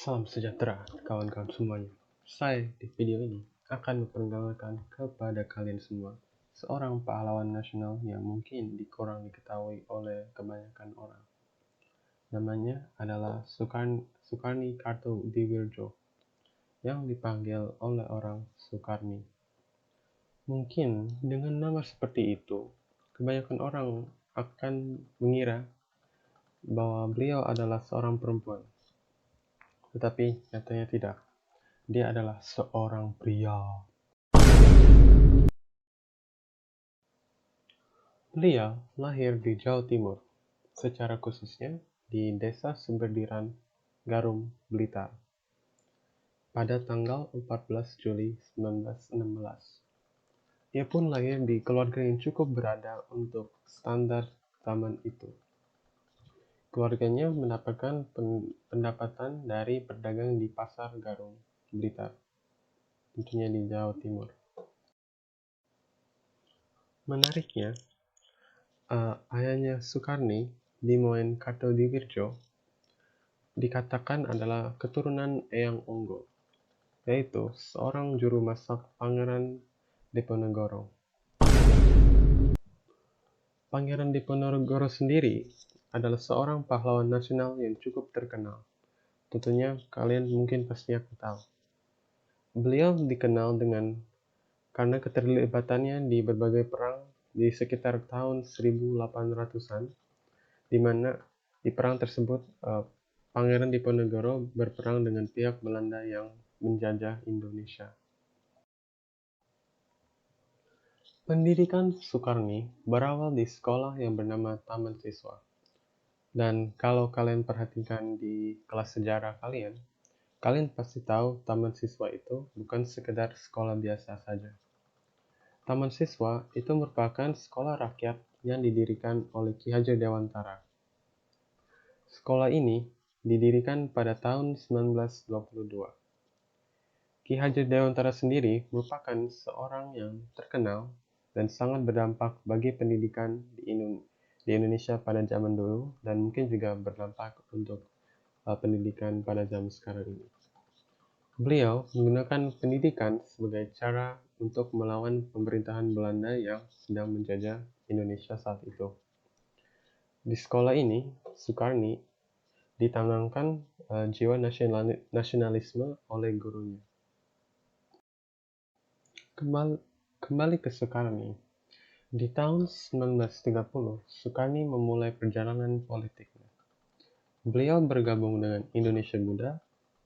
Salam sejahtera kawan-kawan semuanya. Saya di video ini akan memperkenalkan kepada kalian semua seorang pahlawan nasional yang mungkin kurang diketahui oleh kebanyakan orang. Namanya adalah Sukarni Kartodiwirjo yang dipanggil oleh orang Sukarni. Mungkin dengan nama seperti itu, kebanyakan orang akan mengira bahwa beliau adalah seorang perempuan. Tetapi nyatanya tidak. Dia adalah seorang pria. Beliau lahir di Jawa Timur, secara khususnya di Desa Sumberdiran, Garum, Blitar, pada tanggal 14 Juli 1916. Ia pun lahir di keluarga yang cukup berada untuk standar zaman itu. Keluarganya mendapatkan pendapatan dari berdagang di Pasar Garum, Blitar, tentunya di Jawa Timur. Menariknya, ayahnya Sukarni, Dimoen Kartodiwirjo, dikatakan adalah keturunan Eyang Onggo, yaitu seorang juru masak Pangeran Diponegoro. Pangeran Diponegoro sendiri adalah seorang pahlawan nasional yang cukup terkenal. Tentunya kalian mungkin pasti akan tahu. Beliau dikenal karena keterlibatannya di berbagai perang di sekitar tahun 1800-an, di mana di perang tersebut Pangeran Diponegoro berperang dengan pihak Belanda yang menjajah Indonesia. Pendidikan Sukarni berawal di sekolah yang bernama Taman Siswa. Dan kalau kalian perhatikan di kelas sejarah kalian pasti tahu Taman Siswa itu bukan sekedar sekolah biasa saja. Taman Siswa itu merupakan sekolah rakyat yang didirikan oleh Ki Hajar Dewantara. Sekolah ini didirikan pada tahun 1922. Ki Hajar Dewantara sendiri merupakan seorang yang terkenal dan sangat berdampak bagi pendidikan di Indonesia pada zaman dulu, dan mungkin juga berdampak untuk pendidikan pada zaman sekarang ini. Beliau menggunakan pendidikan sebagai cara untuk melawan pemerintahan Belanda yang sedang menjajah Indonesia saat itu. Di sekolah ini, Sukarni ditanamkan jiwa nasionalisme oleh gurunya. Kembali ke Sukarni. Di tahun 1930, Sukarni memulai perjalanan politiknya. Beliau bergabung dengan Indonesia Muda,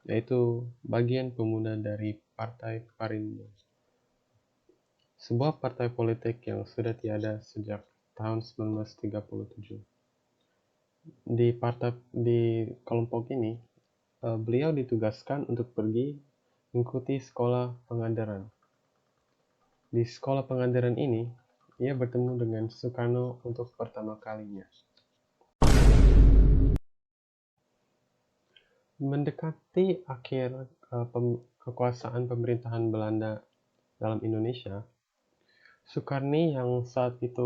yaitu bagian pemuda dari Partai Parindo, sebuah partai politik yang sudah tiada sejak tahun 1937. Di kelompok ini, beliau ditugaskan untuk pergi mengikuti sekolah pengadaran. Di sekolah pengadaran ini, ia bertemu dengan Soekarno untuk pertama kalinya. Mendekati akhir kekuasaan pemerintahan Belanda dalam Indonesia, Sukarni yang saat itu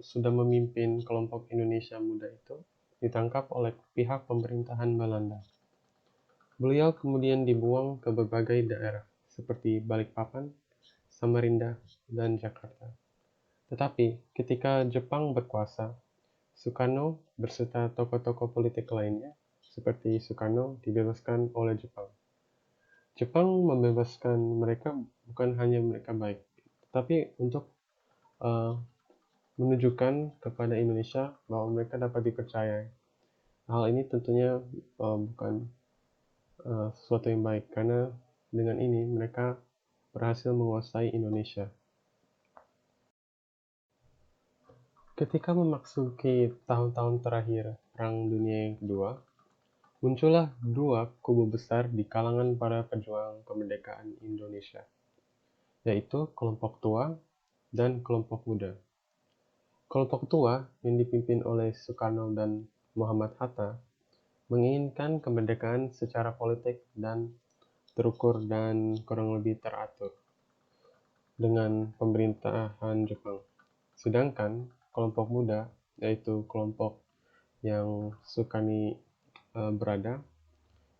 sudah memimpin kelompok Indonesia Muda itu ditangkap oleh pihak pemerintahan Belanda. Beliau kemudian dibuang ke berbagai daerah seperti Balikpapan, Samarinda, dan Jakarta. Tetapi ketika Jepang berkuasa, Sukarno beserta tokoh-tokoh politik lainnya seperti Soekarno dibebaskan oleh Jepang. Jepang membebaskan mereka bukan hanya mereka baik, tetapi untuk menunjukkan kepada Indonesia bahwa mereka dapat dipercaya. Hal ini tentunya bukan sesuatu yang baik, karena dengan ini mereka berhasil menguasai Indonesia. Ketika memasuki tahun-tahun terakhir Perang Dunia yang Kedua, muncullah dua kubu besar di kalangan para pejuang kemerdekaan Indonesia, yaitu kelompok tua dan kelompok muda. Kelompok tua yang dipimpin oleh Soekarno dan Muhammad Hatta menginginkan kemerdekaan secara politik dan terukur dan kurang lebih teratur dengan pemerintahan Jepang. Sedangkan kelompok muda, yaitu kelompok yang Sukarni berada,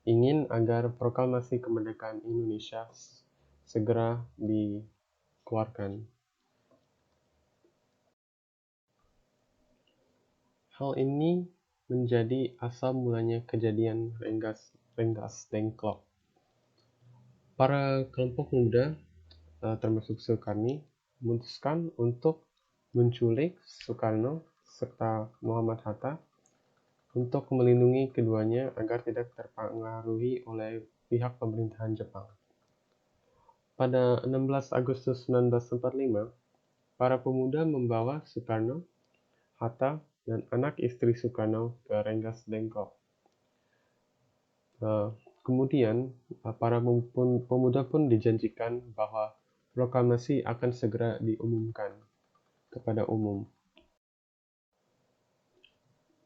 ingin agar proklamasi kemerdekaan Indonesia segera dikeluarkan. Hal ini menjadi asal mulanya kejadian Rengas Dengklok. Para kelompok muda, termasuk Soekarni, memutuskan untuk menculik Soekarno serta Muhammad Hatta untuk melindungi keduanya agar tidak terpengaruhi oleh pihak pemerintahan Jepang. Pada 16 Agustus 1945, para pemuda membawa Soekarno, Hatta, dan anak istri Soekarno ke Rengas Dengklok. Kemudian, para pemuda pun dijanjikan bahwa proklamasi akan segera diumumkan kepada umum.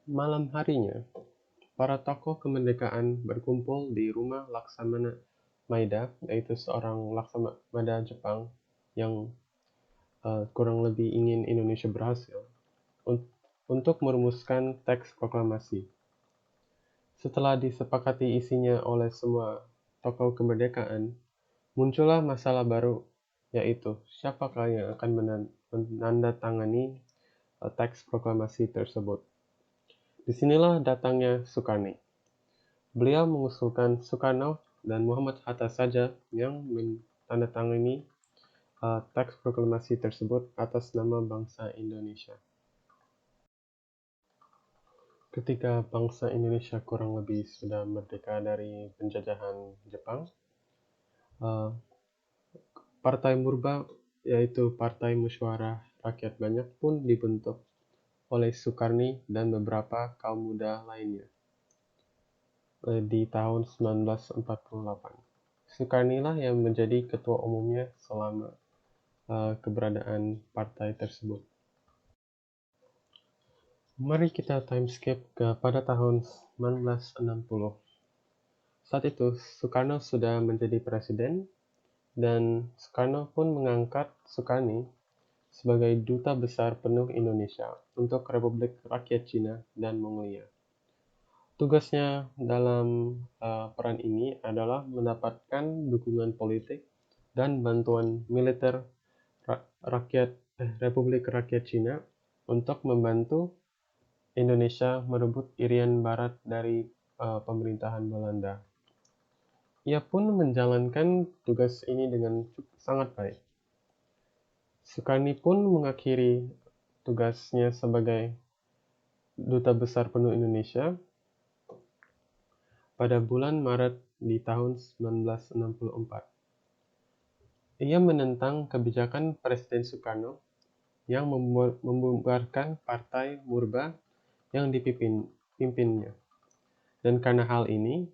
Malam harinya, para tokoh kemerdekaan berkumpul di rumah Laksamana Maeda, yaitu seorang Laksamana Jepang yang kurang lebih ingin Indonesia berhasil, untuk merumuskan teks proklamasi. Setelah disepakati isinya oleh semua tokoh kemerdekaan, muncullah masalah baru, yaitu siapakah yang akan menandatangani teks proklamasi tersebut. Disinilah datangnya Soekarni. Beliau mengusulkan Soekarno dan Muhammad Hatta saja yang menandatangani teks proklamasi tersebut atas nama bangsa Indonesia. Ketika bangsa Indonesia kurang lebih sudah merdeka dari penjajahan Jepang, Partai Murba, yaitu Partai Musyawarah Rakyat Banyak, pun dibentuk oleh Soekarni dan beberapa kaum muda lainnya di tahun 1948. Soekarnilah yang menjadi ketua umumnya selama keberadaan partai tersebut. Mari kita timeskip pada tahun 1960. Saat itu, Soekarno sudah menjadi presiden, dan Soekarno pun mengangkat Soekarni sebagai duta besar penuh Indonesia untuk Republik Rakyat Cina dan Mongolia. Tugasnya dalam peran ini adalah mendapatkan dukungan politik dan bantuan militer Republik Rakyat Cina untuk membantu Indonesia merebut Irian Barat dari pemerintahan Belanda. Ia pun menjalankan tugas ini dengan sangat baik. Soekarni pun mengakhiri tugasnya sebagai duta besar penuh Indonesia pada bulan Maret di tahun 1964. Ia menentang kebijakan Presiden Soekarno yang membubarkan Partai Murba yang dipimpinnya. Dan karena hal ini,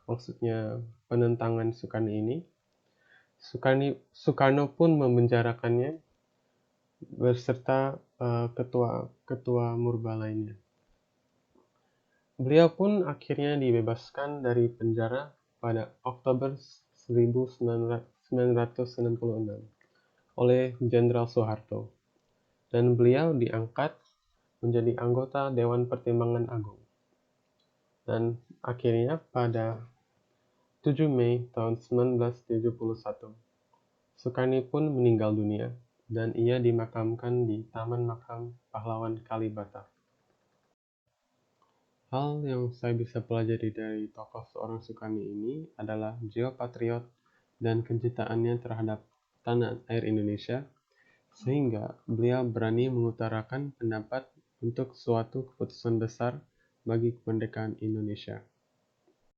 maksudnya penentangan Soekarno ini, Soekarno pun memenjarakannya beserta ketua Murba lainnya. Beliau pun akhirnya dibebaskan dari penjara pada Oktober 1966 oleh Jenderal Soeharto, dan beliau diangkat menjadi anggota Dewan Pertimbangan Agung. Dan akhirnya pada 7 Mei tahun 1971, Soekarni pun meninggal dunia, dan ia dimakamkan di Taman Makam Pahlawan Kalibata. Hal yang saya bisa pelajari dari tokoh seorang Soekarni ini adalah jiwa patriot dan kecintaannya terhadap tanah air Indonesia, sehingga beliau berani mengutarakan pendapat untuk suatu keputusan besar bagi kemerdekaan Indonesia.